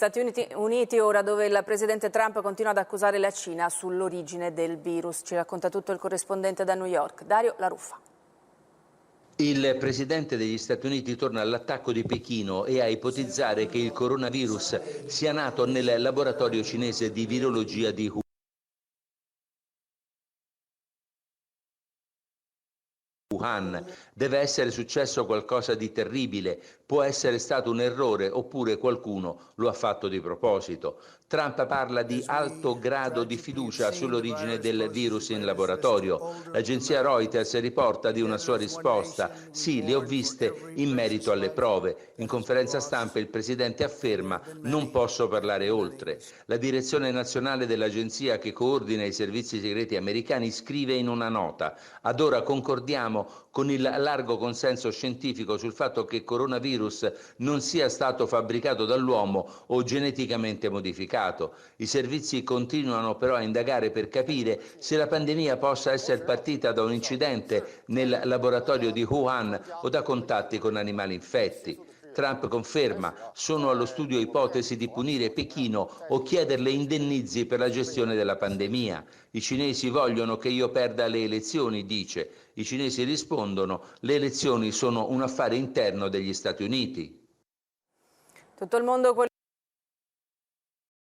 Stati Uniti ora, dove il presidente Trump continua ad accusare la Cina sull'origine del virus. Ci racconta tutto il corrispondente da New York, Dario La Ruffa. Il presidente degli Stati Uniti torna all'attacco di Pechino e a ipotizzare che il coronavirus sia nato nel laboratorio cinese di virologia di Wuhan. Deve essere successo qualcosa di terribile, può essere stato un errore oppure qualcuno lo ha fatto di proposito. Trump parla di alto grado di fiducia sull'origine del virus in laboratorio. L'agenzia Reuters riporta di una sua risposta: sì, le ho viste in merito alle prove. In conferenza stampa il presidente afferma: non posso parlare oltre. La direzione nazionale dell'agenzia che coordina i servizi segreti americani scrive in una nota: ad ora concordiamo con il largo consenso scientifico sul fatto che il coronavirus non sia stato fabbricato dall'uomo o geneticamente modificato. I servizi continuano però a indagare per capire se la pandemia possa essere partita da un incidente nel laboratorio di Wuhan o da contatti con animali infetti. Trump conferma: sono allo studio ipotesi di punire Pechino o chiederle indennizzi per la gestione della pandemia. I cinesi vogliono che io perda le elezioni, dice. I cinesi rispondono: le elezioni sono un affare interno degli Stati Uniti. Tutto il mondo